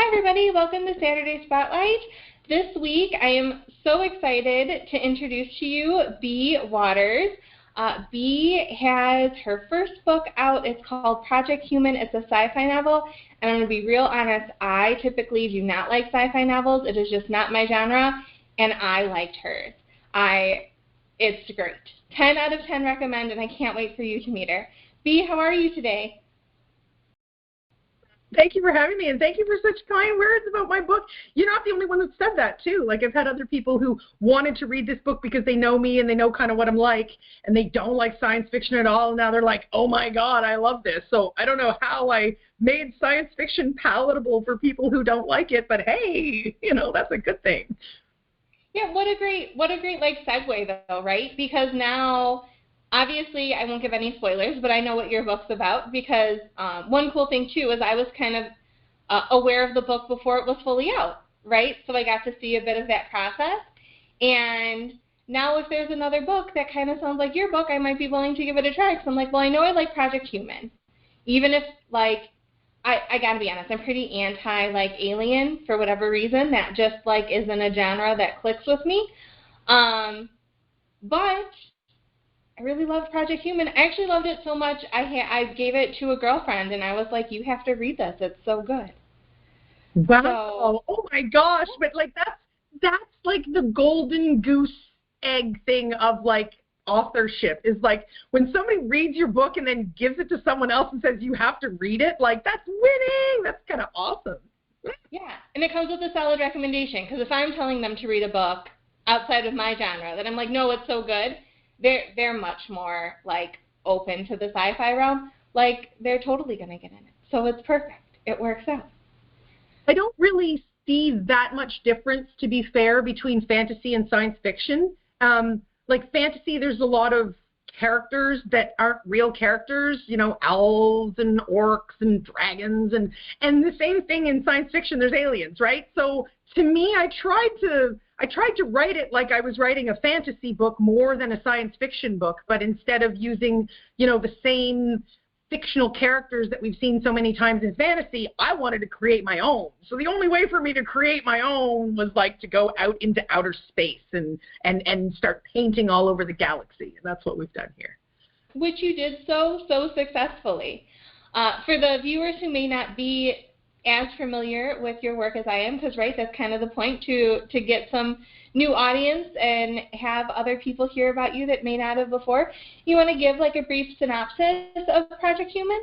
everybody, welcome to Saturday Spotlight. This week I am so excited to introduce to you Bea Waters. Bea has her first book out. It's called Project Human. It's a sci-fi novel, and I'm going to be real honest, I typically do not like sci-fi novels. It is just not my genre, and I liked hers. It's great. 10 out of 10 recommend, and I can't wait for you to meet her. Bea, how are you today? Thank you for having me, and thank you for such kind words about my book. You're not the only one that said that, too. Like, I've had other people who wanted to read this book because they know me and they know kind of what I'm like, and they don't like science fiction at all, and now they're like, oh, my God, I love this. So I don't know how I made science fiction palatable for people who don't like it, but hey, that's a good thing. Yeah, what a great like segue, though, right? Because now, obviously, I won't give any spoilers, but I know what your book's about because one cool thing, too, is I was kind of aware of the book before it was fully out, right? So I got to see a bit of that process. And now if there's another book that kind of sounds like your book, I might be willing to give it a try. Because I'm like, well, I know I like Project Human. Even if, like, I got to be honest, I'm pretty anti, like, Alien for whatever reason. That just, like, isn't a genre that clicks with me. But I really loved Project Human. I actually loved it so much, I gave it to a girlfriend, and I was like, you have to read this. It's so good. Wow. So, oh, my gosh. But, like, that's like, the golden goose egg thing of, like, authorship is, like, when somebody reads your book and then gives it to someone else and says you have to read it, like, that's winning. That's kind of awesome. Yeah, and it comes with a solid recommendation, because if I'm telling them to read a book outside of my genre that I'm like, no, it's so good, they're much more, like, open to the sci-fi realm. Like, they're totally going to get in it. So it's perfect. It works out. I don't really see that much difference, to be fair, between fantasy and science fiction. Like, fantasy, there's a lot of characters that aren't real characters, owls and orcs and dragons, and the same thing in science fiction, there's aliens, right? So to me, I tried to write it like I was writing a fantasy book more than a science fiction book, but instead of using, the same fictional characters that we've seen so many times in fantasy, I wanted to create my own. So the only way for me to create my own was, like, to go out into outer space and start painting all over the galaxy. And that's what we've done here. Which you did so successfully. For the viewers who may not be as familiar with your work as I am, because, right, that's kind of the point, to get some new audience and have other people hear about you that may not have before. You want to give, like, a brief synopsis of Project Human?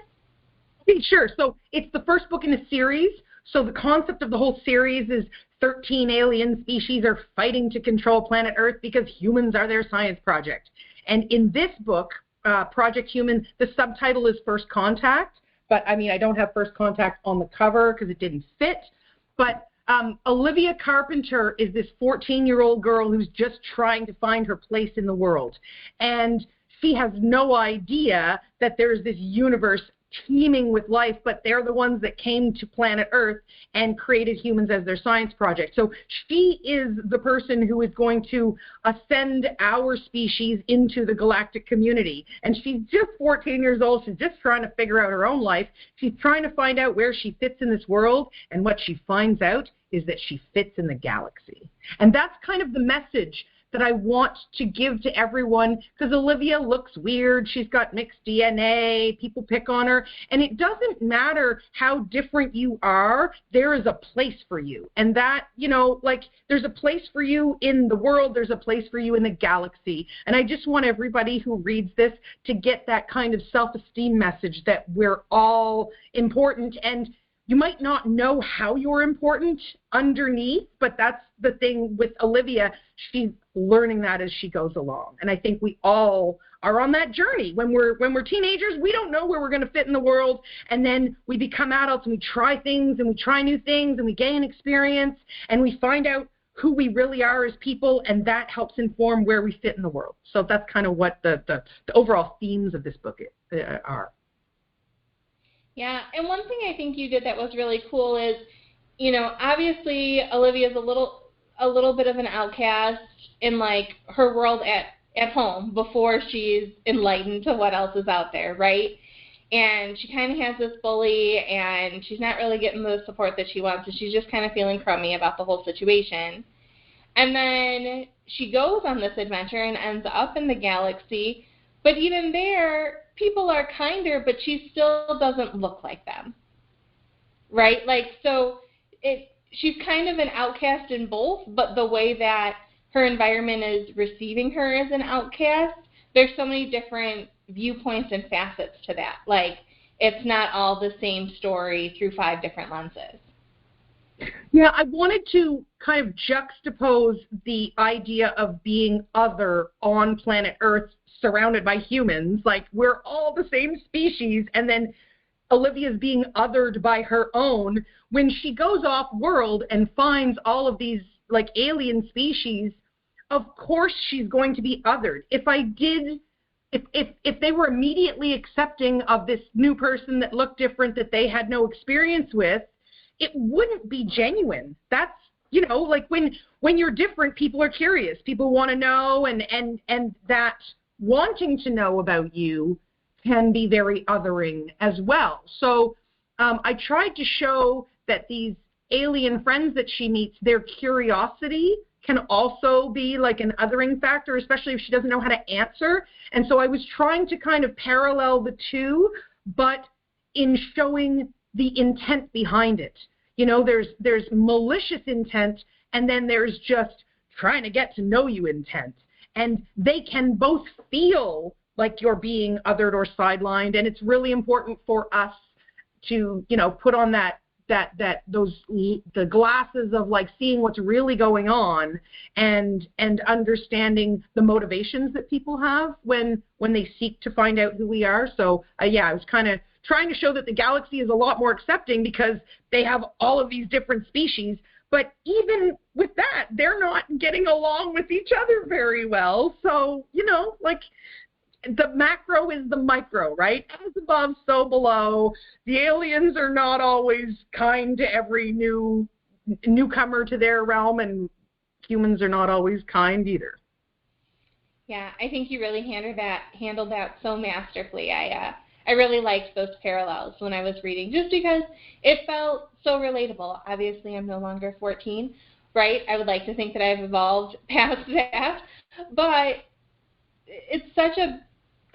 Okay, sure. So it's the first book in a series. So the concept of the whole series is 13 alien species are fighting to control planet Earth because humans are their science project. And in this book, Project Human, the subtitle is First Contact. But, I mean, I don't have First Contact on the cover because it didn't fit. But Olivia Carpenter is this 14-year-old girl who's just trying to find her place in the world. And she has no idea that there's this universe teeming with life, but they're the ones that came to planet Earth and created humans as their science project. So she is the person who is going to ascend our species into the galactic community. And she's just 14 years old. She's just trying to figure out her own life. She's trying to find out where she fits in this world. And what she finds out is that she fits in the galaxy. And that's kind of the message that I want to give to everyone, because Olivia looks weird. She's got mixed DNA. People pick on her. And it doesn't matter how different you are. There is a place for you. And that, like, there's a place for you in the world. There's a place for you in the galaxy. And I just want everybody who reads this to get that kind of self-esteem message that we're all important. And you might not know how you're important underneath, but that's the thing with Olivia. She's learning that as she goes along. And I think we all are on that journey. When we're teenagers, we don't know where we're going to fit in the world. And then we become adults and we try things and we try new things and we gain experience and we find out who we really are as people, and that helps inform where we fit in the world. So that's kind of what the overall themes of this book are. Yeah, and one thing I think you did that was really cool is, obviously Olivia's a little bit of an outcast in, like, her world at home before she's enlightened to what else is out there, right? and she kind of has this bully, and she's not really getting the support that she wants, and she's just kind of feeling crummy about the whole situation. And then she goes on this adventure and ends up in the galaxy, but even there, people are kinder, but she still doesn't look like them, right? Like, so she's kind of an outcast in both, but the way that her environment is receiving her as an outcast, there's so many different viewpoints and facets to that. Like, it's not all the same story through 5 different lenses. Yeah, I wanted to kind of juxtapose the idea of being other on planet Earth surrounded by humans. Like, we're all the same species, and then Olivia's being othered by her own. When she goes off world and finds all of these, like, alien species, of course she's going to be othered. If they were immediately accepting of this new person that looked different, that they had no experience with, it wouldn't be genuine. That's, like when you're different, people are curious. People want to know, and that wanting to know about you can be very othering as well. So I tried to show that these alien friends that she meets, their curiosity can also be like an othering factor, especially if she doesn't know how to answer. And so I was trying to kind of parallel the two, but in showing the intent behind it. There's malicious intent, and then there's just trying to get to know you intent. And they can both feel like you're being othered or sidelined, and it's really important for us to, put on the glasses of like seeing what's really going on and understanding the motivations that people have when they seek to find out who we are. So I was kind of trying to show that the galaxy is a lot more accepting because they have all of these different species. But even with that, they're not getting along with each other very well. So, like, the macro is the micro, right? As above, so below. The aliens are not always kind to every newcomer to their realm, and humans are not always kind either. Yeah, I think you really handled that so masterfully. I really liked those parallels when I was reading, just because it felt so relatable. Obviously, I'm no longer 14, right? I would like to think that I've evolved past that, but it's such a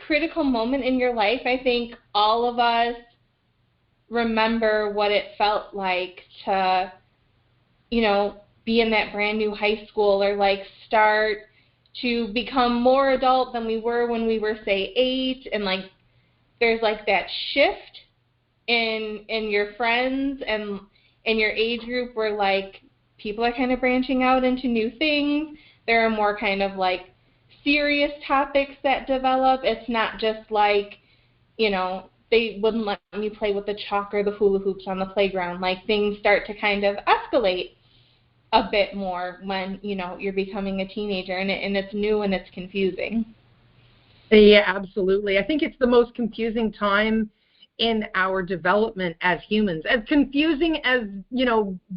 critical moment in your life. I think all of us remember what it felt like to, be in that brand new high school, or like start to become more adult than we were when we were, say, 8, and like there's like that shift in your friends and in your age group where like people are kind of branching out into new things. There are more kind of like serious topics that develop. It's not just like, they wouldn't let me play with the chalk or the hula hoops on the playground. Like, things start to kind of escalate a bit more when, you're becoming a teenager, and it's new and it's confusing. Yeah, absolutely. I think it's the most confusing time in our development as humans. As confusing as,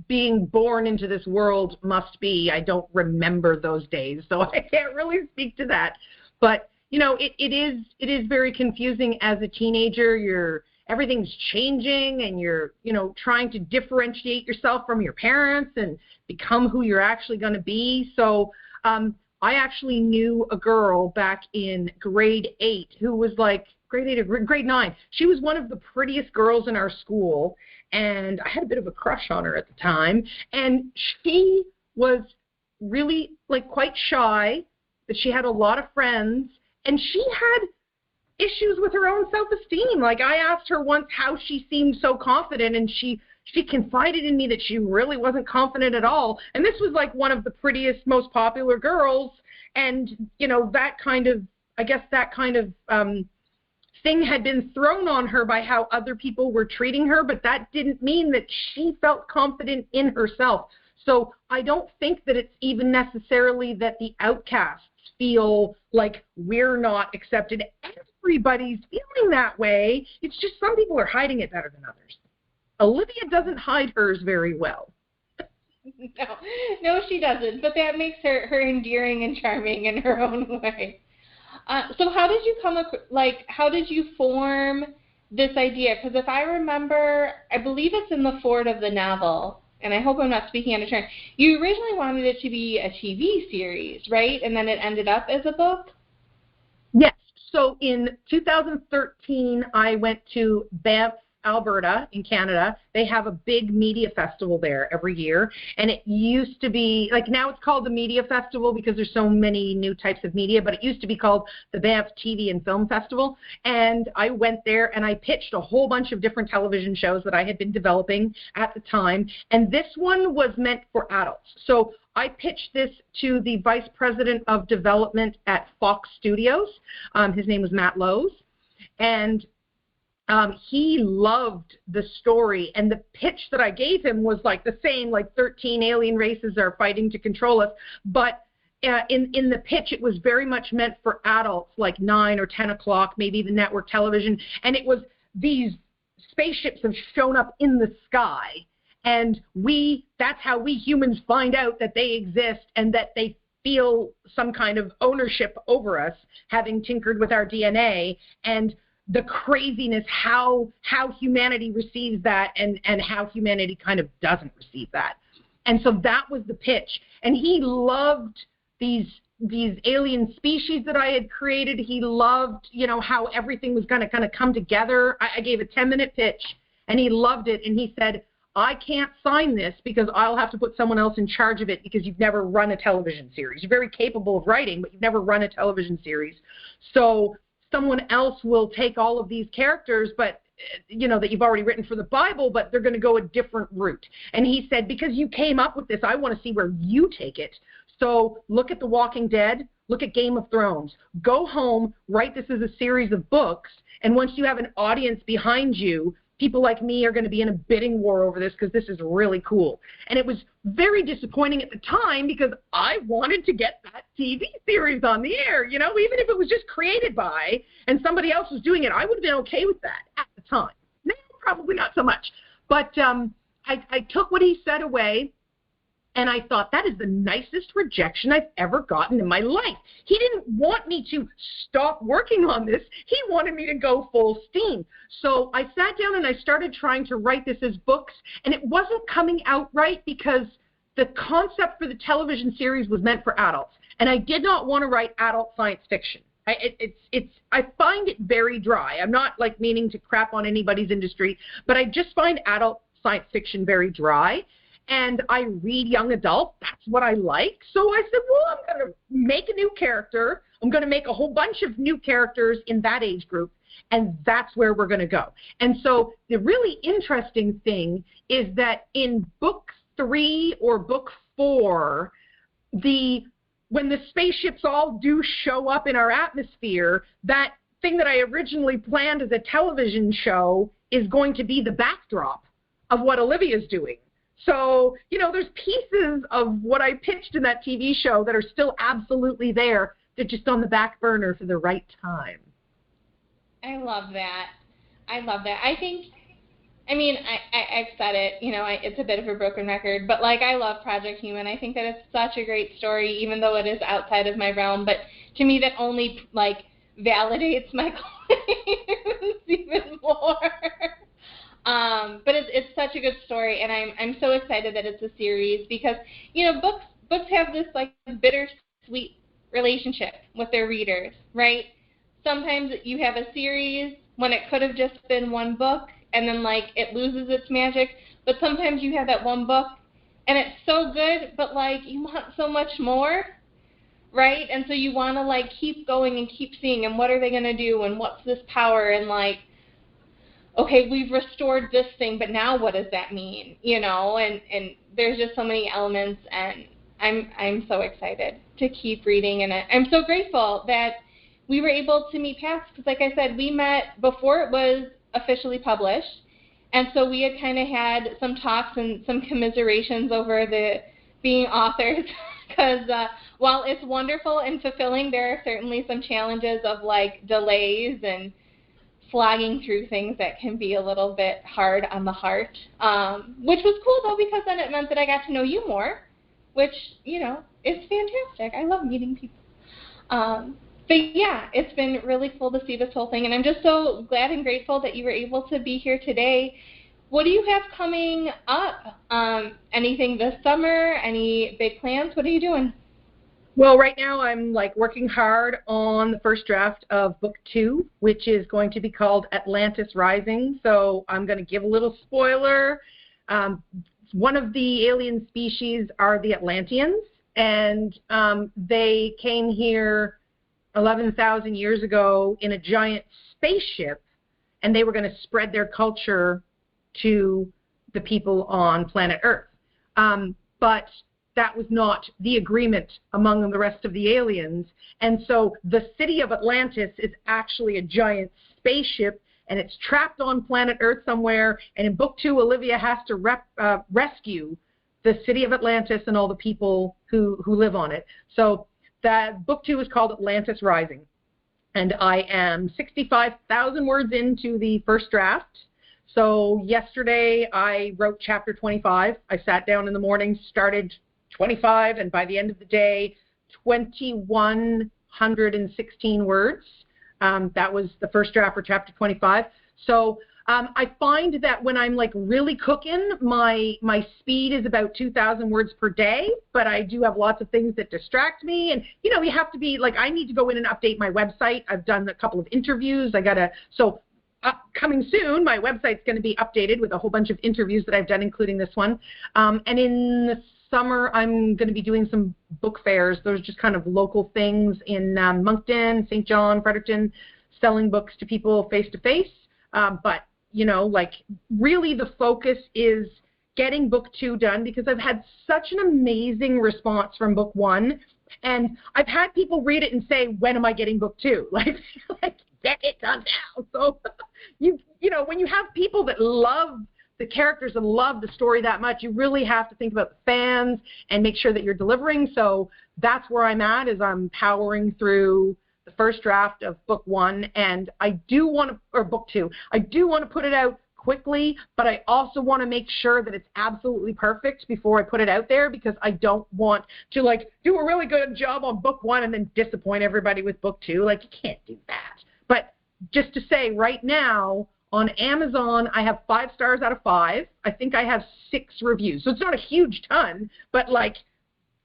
being born into this world must be. I don't remember those days, so I can't really speak to that. But, it is very confusing as a teenager. Everything's changing, and you're, trying to differentiate yourself from your parents and become who you're actually going to be. So, I actually knew a girl back in grade 8 who was like, grade 8 or grade 9. She was one of the prettiest girls in our school, and I had a bit of a crush on her at the time. And she was really like quite shy, but she had a lot of friends, and she had issues with her own self-esteem. Like, I asked her once how she seemed so confident, and she confided in me that she really wasn't confident at all. And this was like one of the prettiest, most popular girls. And, that kind of thing had been thrown on her by how other people were treating her, but that didn't mean that she felt confident in herself. So I don't think that it's even necessarily that the outcasts feel like we're not accepted. Everybody's feeling that way. It's just some people are hiding it better than others. Olivia doesn't hide hers very well. No, she doesn't. But that makes her endearing and charming in her own way. So how did you how did you form this idea, because if I remember, I believe it's in the foreword of the novel, and I hope I'm not speaking out of turn, you originally wanted it to be a TV series, right? And then it ended up as a book? Yes. So in 2013, I went to Banff, Alberta in Canada. They have a big media festival there every year. And it used to be, like now it's called the Media Festival because there's so many new types of media, but it used to be called the Banff TV and Film Festival. And I went there and I pitched a whole bunch of different television shows that I had been developing at the time. And this one was meant for adults. So I pitched this to the Vice President of Development at Fox Studios. His name was Matt Lowe's. And he loved the story, and the pitch that I gave him was like the same, like 13 alien races are fighting to control us, but in the pitch it was very much meant for adults, like 9 or 10 o'clock, maybe the network television, and it was these spaceships have shown up in the sky, and that's how we humans find out that they exist and that they feel some kind of ownership over us, having tinkered with our DNA, and the craziness, how humanity receives that and how humanity kind of doesn't receive that. And so that was the pitch. And he loved these alien species that I had created. He loved, how everything was going to kind of come together. I gave a 10-minute pitch, and he loved it. And he said, I can't sign this because I'll have to put someone else in charge of it because you've never run a television series. You're very capable of writing, but you've never run a television series. So someone else will take all of these characters, but that you've already written for the Bible, but they're going to go a different route. And he said, because you came up with this, I want to see where you take it. So look at The Walking Dead, look at Game of Thrones. Go home, write this as a series of books, and once you have an audience behind you, people like me are going to be in a bidding war over this because this is really cool. And it was very disappointing at the time because I wanted to get that TV series on the air, even if it was just created by and somebody else was doing it, I would have been okay with that at the time. Now, probably not so much. But I took what he said away, and I thought, that is the nicest rejection I've ever gotten in my life. He didn't want me to stop working on this. He wanted me to go full steam. So I sat down and I started trying to write this as books, and it wasn't coming out right because the concept for the television series was meant for adults, and I did not want to write adult science fiction. I find it very dry. I'm not like meaning to crap on anybody's industry, but I just find adult science fiction very dry. And I read young adult. That's what I like. So I said, well, I'm going to make a new character. I'm going to make a whole bunch of new characters in that age group, and that's where we're going to go. And so the really interesting thing is that in book 3 or book 4, when the spaceships all do show up in our atmosphere, that thing that I originally planned as a television show is going to be the backdrop of what Olivia's doing. So, there's pieces of what I pitched in that TV show that are still absolutely there. They're just on the back burner for the right time. I love that. I think, I've said it, it's a bit of a broken record, but I love Project Human. I think that it's such a great story, even though it is outside of my realm. But to me, that only, validates my claims even more. But it's such a good story, and I'm so excited that it's a series because books have this bittersweet relationship with their readers, right? Sometimes you have a series when it could have just been one book, and then it loses its magic. But sometimes you have that one book, and it's so good, but you want so much more, right? And so you want to keep going and keep seeing, and what are they going to do, and what's this power, and okay, we've restored this thing, but now what does that mean? And there's just so many elements, and I'm so excited to keep reading, and I'm so grateful that we were able to meet paths, because like I said, we met before it was officially published, and so we had kind of had some talks and some commiserations over the being authors, because while it's wonderful and fulfilling, there are certainly some challenges of delays and slogging through things that can be a little bit hard on the heart, which was cool, though, because then it meant that I got to know you more, which, is fantastic. I love meeting people. But yeah, it's been really cool to see this whole thing, and I'm just so glad and grateful that you were able to be here today. What do you have coming up? Anything this summer? Any big plans? What are you doing? Well, right now I'm like working hard on the first draft of book 2, which is going to be called Atlantis Rising. So I'm going to give a little spoiler. One of the alien species are the Atlanteans, and they came here 11,000 years ago in a giant spaceship, and they were going to spread their culture to the people on planet Earth. But that was not the agreement among the rest of the aliens. And so the city of Atlantis is actually a giant spaceship, and it's trapped on planet Earth somewhere. And in book 2, Olivia has to rescue the city of Atlantis and all the people who live on it. So that book 2 is called Atlantis Rising. And I am 65,000 words into the first draft. So yesterday I wrote chapter 25. I sat down in the morning, started 25, and by the end of the day, 2,116 words. That was the first draft for chapter 25. So I find that when I'm like really cooking, my speed is about 2,000 words per day, but I do have lots of things that distract me. And, you know, you have to be like, I need to go in and update my website. I've done a couple of interviews. Coming soon, my website's going to be updated with a whole bunch of interviews that I've done, including this one. And in the summer, I'm going to be doing some book fairs. Those are just kind of local things in Moncton, St. John, Fredericton, selling books to people face to face. But, you know, like really the focus is getting book 2 done, because I've had such an amazing response from book 1. And I've had people read it and say, when am I getting book 2? Like get it done now. So, you know, when you have people that love the characters and love the story that much, you really have to think about the fans and make sure that you're delivering. So that's where I'm at, is I'm powering through the first draft of book 1, and I do want to, or book 2, I do want to put it out quickly, but I also want to make sure that it's absolutely perfect before I put it out there, because I don't want to like do a really good job on book 1 and then disappoint everybody with book 2. Like, you can't do that. But just to say, right now on Amazon, I have 5 stars out of 5. I think I have 6 reviews. So it's not a huge ton, but like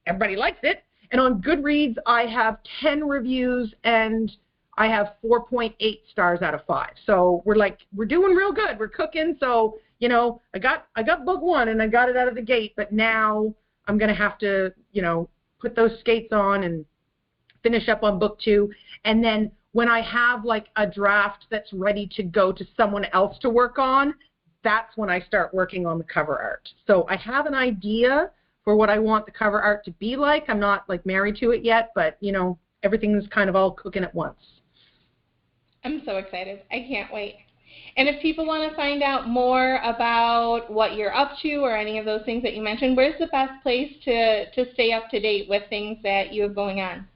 everybody likes it. And on Goodreads, I have 10 reviews and I have 4.8 stars out of 5. So we're doing real good. We're cooking. So, you know, I got book 1 and I got it out of the gate, but now I'm going to have to, you know, put those skates on and finish up on book 2. And then when I have like a draft that's ready to go to someone else to work on, that's when I start working on the cover art. So I have an idea for what I want the cover art to be like. I'm not like married to it yet, but you know, everything's kind of all cooking at once. I'm so excited. I can't wait. And if people want to find out more about what you're up to or any of those things that you mentioned, where's the best place to stay up to date with things that you have going on?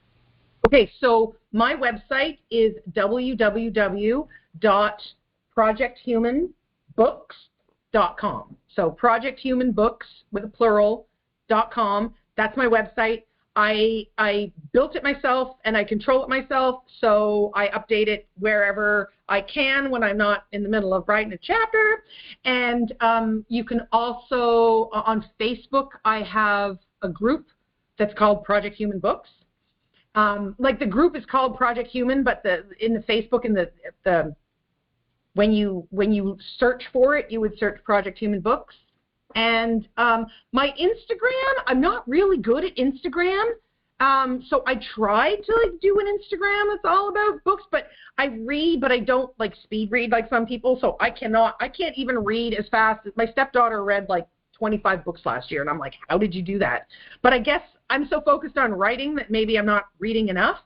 Okay, so my website is www.projecthumanbooks.com. So projecthumanbooks with a plural.com. That's my website. I built it myself and I control it myself, so I update it wherever I can when I'm not in the middle of writing a chapter. And you can also, on Facebook, I have a group that's called Project Human Books. Like the group is called Project Human, but in the Facebook, in the when you search for it, you would search Project Human Books. And my Instagram, I'm not really good at Instagram, so I tried to like do an Instagram that's all about books, but I read, but I don't like speed read like some people, so I can't even read as fast. My stepdaughter read like 25 books last year, and I'm like, how did you do that? But I guess I'm so focused on writing that maybe I'm not reading enough.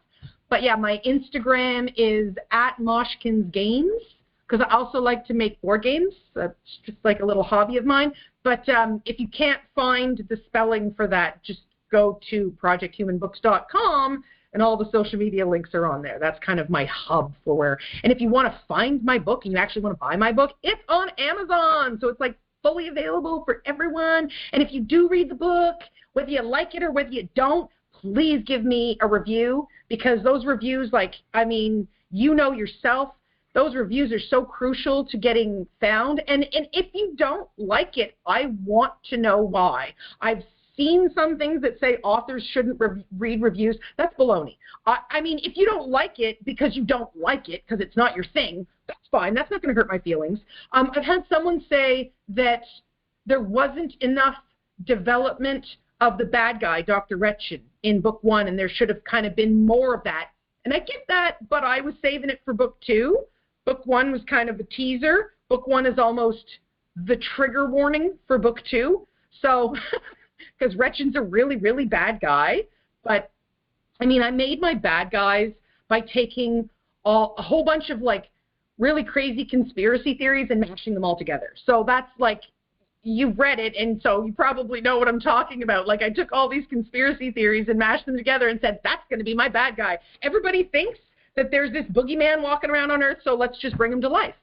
But yeah, my Instagram is @MoshkinsGames, because I also like to make board games. That's just like a little hobby of mine. But if you can't find the spelling for that, just go to projecthumanbooks.com, and all the social media links are on there. That's kind of my hub for where. And if you want to find my book and you actually want to buy my book, it's on Amazon. So it's like fully available for everyone. And if you do read the book, whether you like it or whether you don't, please give me a review, because those reviews, like, I mean, you know yourself, those reviews are so crucial to getting found. And if you don't like it, I want to know why. I've seen some things that say authors shouldn't read reviews. That's baloney. I mean, if you don't like it because you don't like it, because it's not your thing, that's fine. That's not going to hurt my feelings. I've had someone say that there wasn't enough development of the bad guy, Dr. Retchin, in book 1, and there should have kind of been more of that. And I get that, but I was saving it for book 2. Book 1 was kind of a teaser. Book 1 is almost the trigger warning for book 2. So, because Retchin's a really, really bad guy. But, I mean, I made my bad guys by taking a whole bunch of, like, really crazy conspiracy theories and mashing them all together. So that's, like, you've read it, and so you probably know what I'm talking about. Like, I took all these conspiracy theories and mashed them together and said, that's going to be my bad guy. Everybody thinks that there's this boogeyman walking around on Earth, so let's just bring him to life.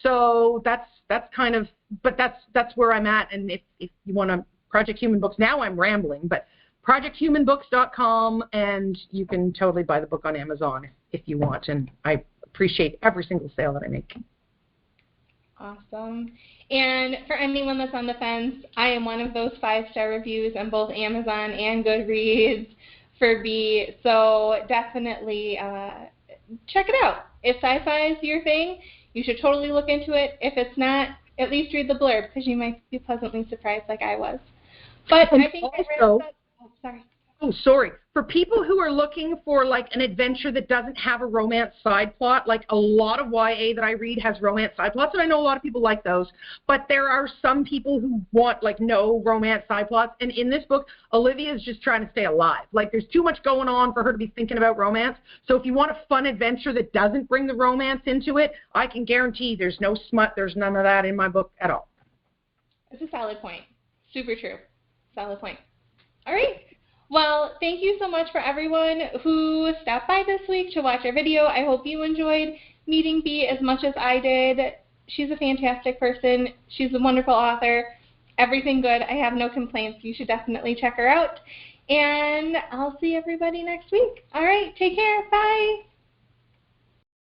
So that's kind of, but that's where I'm at. And if you want to, Project Human Books, now I'm rambling, but projecthumanbooks.com, and you can totally buy the book on Amazon if you want. And I appreciate every single sale that I make. Awesome. And for anyone that's on the fence, I am one of those 5-star reviews on both Amazon and Goodreads for Bea. So definitely check it out. If sci-fi is your thing, you should totally look into it. If it's not, at least read the blurb, because you might be pleasantly surprised like I was. But and I think also, sorry. Oh, sorry. For people who are looking for, like, an adventure that doesn't have a romance side plot, like a lot of YA that I read has romance side plots, and I know a lot of people like those, but there are some people who want, like, no romance side plots. And in this book, Olivia is just trying to stay alive. Like, there's too much going on for her to be thinking about romance. So if you want a fun adventure that doesn't bring the romance into it, I can guarantee there's no smut, there's none of that in my book at all. That's a solid point. Super true. Solid point. All right. Well, thank you so much for everyone who stopped by this week to watch our video. I hope you enjoyed meeting Bea as much as I did. She's a fantastic person. She's a wonderful author. Everything good. I have no complaints. You should definitely check her out. And I'll see everybody next week. All right. Take care. Bye.